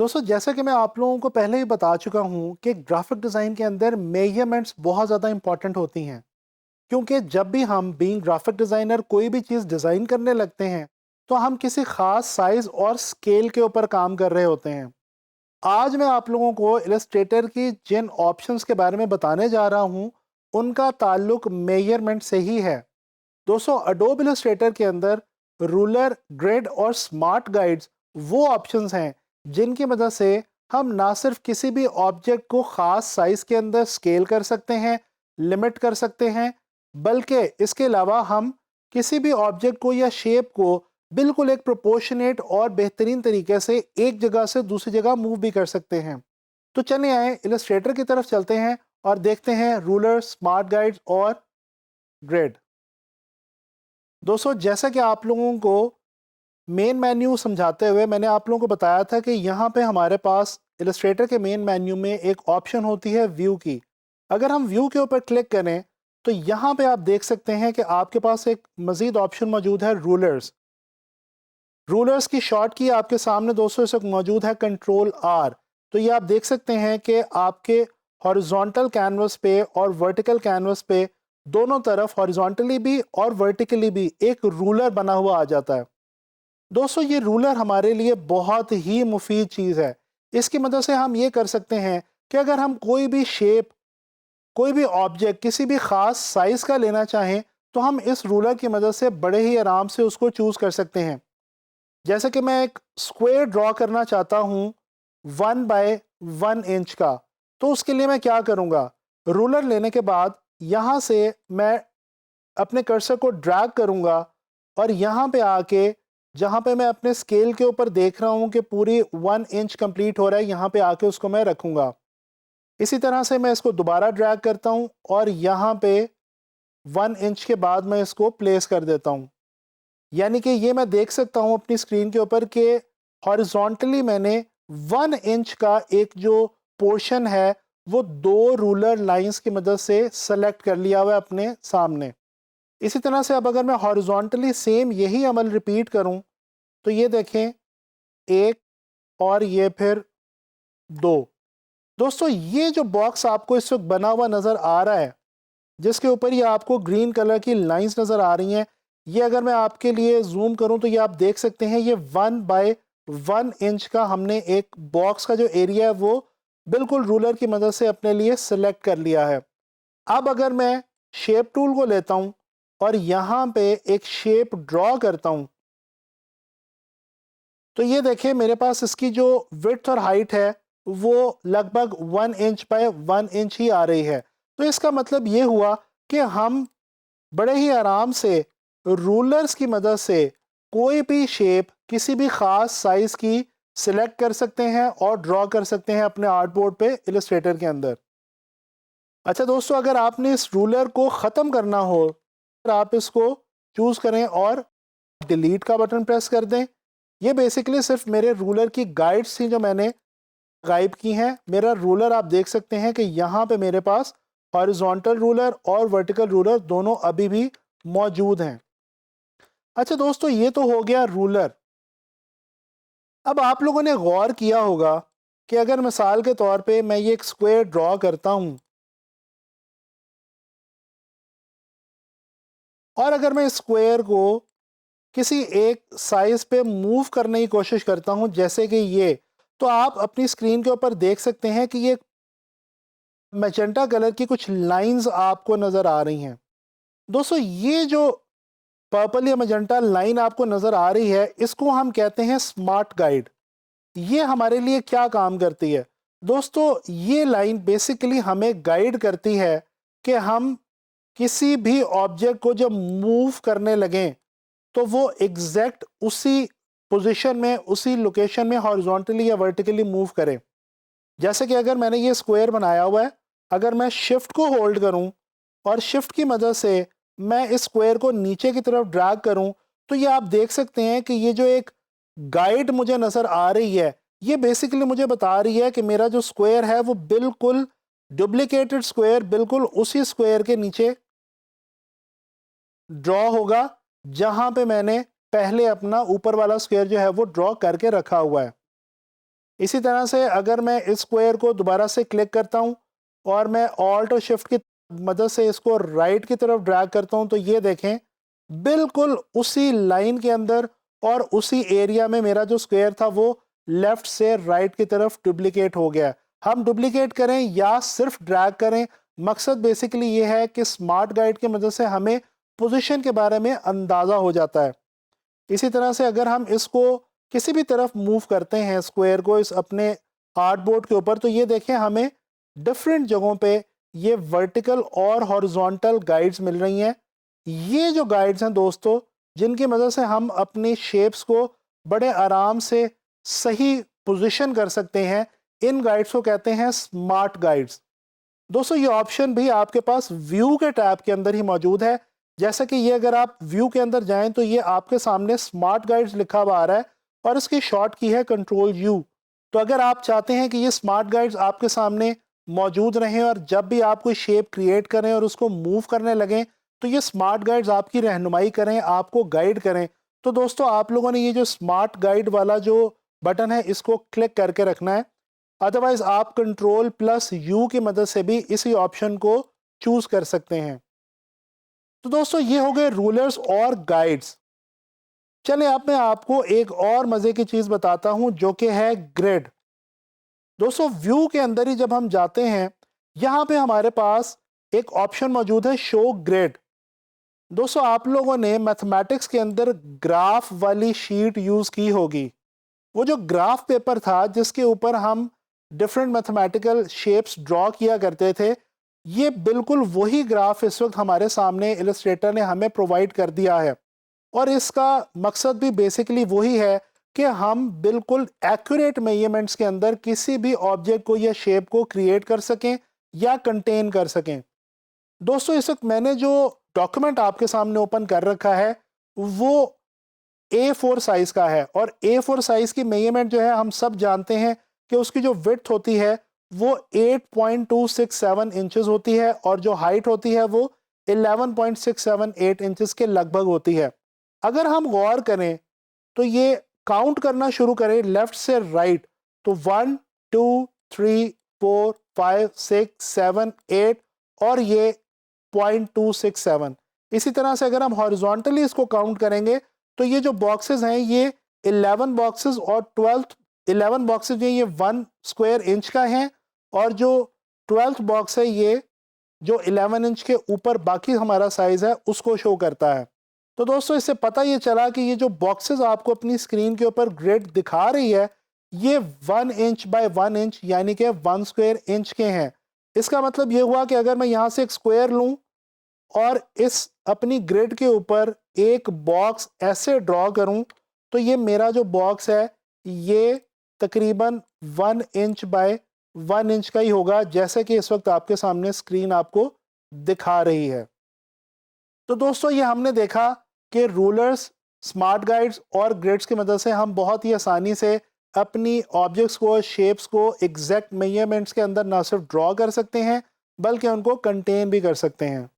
दोस्तों, जैसा कि मैं आप लोगों को पहले ही बता चुका हूं कि ग्राफिक डिज़ाइन के अंदर मेजरमेंट्स बहुत ज़्यादा इंपॉर्टेंट होती हैं। क्योंकि जब भी हम बीइंग ग्राफिक डिज़ाइनर कोई भी चीज़ डिज़ाइन करने लगते हैं तो हम किसी ख़ास साइज़ और स्केल के ऊपर काम कर रहे होते हैं। आज मैं आप लोगों को इलस्ट्रेटर की जिन ऑप्शंस के बारे में बताने जा रहा हूं उनका ताल्लुक मेजरमेंट से ही है। दोस्तों, अडोब इलस्ट्रेटर के अंदर रूलर, ग्रिड और स्मार्ट गाइड्स वो ऑप्शंस हैं जिनकी मदद से हम ना सिर्फ किसी भी ऑब्जेक्ट को ख़ास साइज़ के अंदर स्केल कर सकते हैं, लिमिट कर सकते हैं, बल्कि इसके अलावा हम किसी भी ऑब्जेक्ट को या शेप को बिल्कुल एक प्रोपोर्शनेट और बेहतरीन तरीके से एक जगह से दूसरी जगह मूव भी कर सकते हैं। तो चलिए आए इलस्ट्रेटर की तरफ चलते हैं और देखते हैं रूलर, स्मार्ट गाइड्स और ग्रिड। दोस्तों, जैसा कि आप लोगों को मेन मेन्यू समझाते हुए मैंने आप लोगों को बताया था कि यहाँ पे हमारे पास इलस्ट्रेटर के मेन मेन्यू में एक ऑप्शन होती है व्यू की। अगर हम व्यू के ऊपर क्लिक करें तो यहाँ पे आप देख सकते हैं कि आपके पास एक मज़ीद ऑप्शन मौजूद है रूलर्स। रूलर्स की शॉर्ट की आपके सामने दोस्तों इस वक्त मौजूद है कंट्रोल आर। तो ये आप देख सकते हैं कि आपके हॉरिजॉन्टल कैनवस पे और वर्टिकल कैनवस पे दोनों तरफ हॉरिजॉन्टली भी और वर्टिकली भी एक रूलर बना हुआ आ जाता है। दोस्तों, ये रूलर हमारे लिए बहुत ही मुफीद चीज़ है। इसकी मदद से हम ये कर सकते हैं कि अगर हम कोई भी शेप, कोई भी ऑब्जेक्ट किसी भी ख़ास साइज़ का लेना चाहें तो हम इस रूलर की मदद से बड़े ही आराम से उसको चूज़ कर सकते हैं। जैसे कि मैं एक स्क्वायर ड्रॉ करना चाहता हूँ 1 बाय 1 इंच का, तो उसके लिए मैं क्या करूँगा, रूलर लेने के बाद यहाँ से मैं अपने कर्सर को ड्रैग करूँगा और यहाँ पे आके जहाँ पे मैं अपने स्केल के ऊपर देख रहा हूँ कि पूरी 1 इंच कंप्लीट हो रहा है, यहाँ पे आके उसको मैं रखूँगा। इसी तरह से मैं इसको दोबारा ड्रैग करता हूँ और यहाँ पे 1 इंच के बाद मैं इसको प्लेस कर देता हूँ। यानी कि ये मैं देख सकता हूँ अपनी स्क्रीन के ऊपर कि हॉरिजॉन्टली मैंने 1 इंच का एक जो पोर्शन है वो दो रूलर लाइंस की मदद से सेलेक्ट कर लिया हुआ है अपने सामने। इसी तरह से अब अगर मैं हॉरिजॉन्टली सेम यही अमल रिपीट करूं तो ये देखें, एक और ये फिर दो। दोस्तों, ये जो बॉक्स आपको इस वक्त बना हुआ नज़र आ रहा है जिसके ऊपर ये आपको ग्रीन कलर की लाइंस नज़र आ रही हैं, ये अगर मैं आपके लिए जूम करूं तो ये आप देख सकते हैं, ये 1 बाय 1 इंच का हमने एक बॉक्स का जो एरिया है वो बिल्कुल रूलर की मदद से अपने लिए सिलेक्ट कर लिया है। अब अगर मैं शेप टूल को लेता हूं और यहाँ पे एक शेप ड्रॉ करता हूं तो ये देखिए मेरे पास इसकी जो विड्थ और हाइट है वो लगभग 1 इंच बाय 1 इंच ही आ रही है। तो इसका मतलब ये हुआ कि हम बड़े ही आराम से रूलर्स की मदद से कोई भी शेप किसी भी ख़ास साइज़ की सिलेक्ट कर सकते हैं और ड्रॉ कर सकते हैं अपने आर्टबोर्ड पे इलस्ट्रेटर के अंदर। अच्छा दोस्तों, अगर आपने इस रूलर को ख़त्म करना हो तो आप इसको चूज़ करें और डिलीट का बटन प्रेस कर दें। ये बेसिकली सिर्फ मेरे रूलर की गाइड्स थी जो मैंने गायब की हैं। मेरा रूलर आप देख सकते हैं कि यहाँ पे मेरे पास हॉरिजॉन्टल रूलर और वर्टिकल रूलर दोनों अभी भी मौजूद हैं। अच्छा दोस्तों, ये तो हो गया रूलर। अब आप लोगों ने गौर किया होगा कि अगर मिसाल के तौर पे मैं ये एक स्क्वायर ड्रॉ करता हूँ और अगर मैं स्क्वायर को किसी एक साइज पे मूव करने की कोशिश करता हूं जैसे कि ये, तो आप अपनी स्क्रीन के ऊपर देख सकते हैं कि ये मैजेंटा कलर की कुछ लाइंस आपको नज़र आ रही हैं। दोस्तों, ये जो पर्पल या मैजेंटा लाइन आपको नज़र आ रही है इसको हम कहते हैं स्मार्ट गाइड। ये हमारे लिए क्या काम करती है? दोस्तों, ये लाइन बेसिकली हमें गाइड करती है कि हम किसी भी ऑब्जेक्ट को जब मूव करने लगें तो वो एग्जैक्ट उसी पोजीशन में, उसी लोकेशन में हॉरिजॉन्टली या वर्टिकली मूव करे। जैसे कि अगर मैंने ये स्क्वायर बनाया हुआ है, अगर मैं शिफ्ट को होल्ड करूं और शिफ्ट की मदद से मैं इस स्क्वायर को नीचे की तरफ ड्रैग करूं तो ये आप देख सकते हैं कि ये जो एक गाइड मुझे नज़र आ रही है ये बेसिकली मुझे बता रही है कि मेरा जो स्क्वायर है वो बिल्कुल डुप्लीकेटेड स्क्वायर बिल्कुल उसी स्क्वायर के नीचे ड्रॉ होगा जहां पे मैंने पहले अपना ऊपर वाला स्क्वायर जो है वो ड्रॉ करके रखा हुआ है। इसी तरह से अगर मैं इस स्क्वायर को दोबारा से क्लिक करता हूँ और मैं ऑल्ट और शिफ्ट की मदद से इसको राइट की तरफ ड्रैग करता हूँ, तो ये देखें बिल्कुल उसी लाइन के अंदर और उसी एरिया में मेरा जो स्क्वायर था वो लेफ्ट से राइट की तरफ डुप्लीकेट हो गया। हम डुप्लीकेट करें या सिर्फ ड्रैग करें, मकसद बेसिकली ये है कि स्मार्ट गाइड की मदद से हमें पोजीशन के बारे में अंदाज़ा हो जाता है। इसी तरह से अगर हम इसको किसी भी तरफ मूव करते हैं स्क्वायर को इस अपने आर्टबोर्ड के ऊपर, तो ये देखें हमें डिफरेंट जगहों पे ये वर्टिकल और हॉरिजॉन्टल गाइड्स मिल रही हैं। ये जो गाइड्स हैं दोस्तों, जिनकी मदद से हम अपनी शेप्स को बड़े आराम से सही पोजीशन कर सकते हैं, इन गाइड्स को कहते हैं स्मार्ट गाइड्स। दोस्तों ये ऑप्शन भी आपके पास व्यू के टैब के अंदर ही मौजूद है। जैसा कि ये अगर आप व्यू के अंदर जाएं तो ये आपके सामने स्मार्ट गाइड्स लिखा हुआ आ रहा है और इसकी शॉर्ट की है कंट्रोल यू। तो अगर आप चाहते हैं कि ये स्मार्ट गाइड्स आपके सामने मौजूद रहें और जब भी आप कोई शेप क्रिएट करें और उसको मूव करने लगें तो ये स्मार्ट गाइड्स आपकी रहनुमाई करें, आपको गाइड करें, तो दोस्तों आप लोगों ने ये जो स्मार्ट गाइड वाला जो बटन है इसको क्लिक करके रखना है। अदरवाइज आप कंट्रोल प्लस यू की मदद से भी इसी ऑप्शन को चूज कर सकते हैं। तो दोस्तों ये हो गए रूलर्स और गाइड्स। चलिए अब मैं आपको एक और मजे की चीज बताता हूं जो कि है ग्रिड। दोस्तों व्यू के अंदर ही जब हम जाते हैं यहां पे हमारे पास एक ऑप्शन मौजूद है शो ग्रिड। दोस्तों आप लोगों ने मैथमेटिक्स के अंदर ग्राफ वाली शीट यूज की होगी। वो जो ग्राफ पेपर था जिसके ऊपर हम डिफरेंट मैथमेटिकल शेप्स ड्रॉ किया करते थे, ये बिल्कुल वही ग्राफ इस वक्त हमारे सामने इलस्ट्रेटर ने हमें प्रोवाइड कर दिया है। और इसका मकसद भी बेसिकली वही है कि हम बिल्कुल एक्यूरेट मेजरमेंट्स के अंदर किसी भी ऑब्जेक्ट को या शेप को क्रिएट कर सकें या कंटेन कर सकें। दोस्तों इस वक्त मैंने जो डॉक्यूमेंट आपके सामने ओपन कर रखा है वो A4 साइज का है और A4 साइज की मेजरमेंट जो है हम सब जानते हैं कि उसकी जो विड्थ होती है वो 8.267 इंचेस होती है और जो हाइट होती है वो 11.678 इंचेस के लगभग होती है। अगर हम गौर करें तो ये काउंट करना शुरू करें लेफ्ट से राइट तो 1 2 3 4 5 6 7 8 और ये 0.267। इसी तरह से अगर हम हॉरिजॉन्टली इसको काउंट करेंगे तो ये जो बॉक्सेस हैं ये 11 बॉक्सेस और 11 बॉक्सेस ये 1 स्क्वायर इंच का है और जो 12th बॉक्स है ये जो 11 इंच के ऊपर बाकी हमारा साइज है उसको शो करता है। तो दोस्तों इससे पता ये चला कि ये जो बॉक्सेस आपको अपनी स्क्रीन के ऊपर ग्रिड दिखा रही है ये 1 इंच बाय 1 इंच यानी कि 1 स्क्वायर इंच के हैं। इसका मतलब ये हुआ कि अगर मैं यहाँ से एक स्क्वायर लूँ और इस अपनी ग्रिड के ऊपर एक बॉक्स ऐसे ड्रॉ करूं तो ये मेरा जो बॉक्स है ये तकरीबन 1 इंच बाय 1 इंच का ही होगा, जैसे कि इस वक्त आपके सामने स्क्रीन आपको दिखा रही है। तो दोस्तों ये हमने देखा कि रूलर्स, स्मार्ट गाइड्स और ग्रिड्स की मदद से हम बहुत ही आसानी से अपनी ऑब्जेक्ट्स को, शेप्स को एग्जैक्ट मेजरमेंट्स के अंदर ना सिर्फ ड्रॉ कर सकते हैं बल्कि उनको कंटेन भी कर सकते हैं।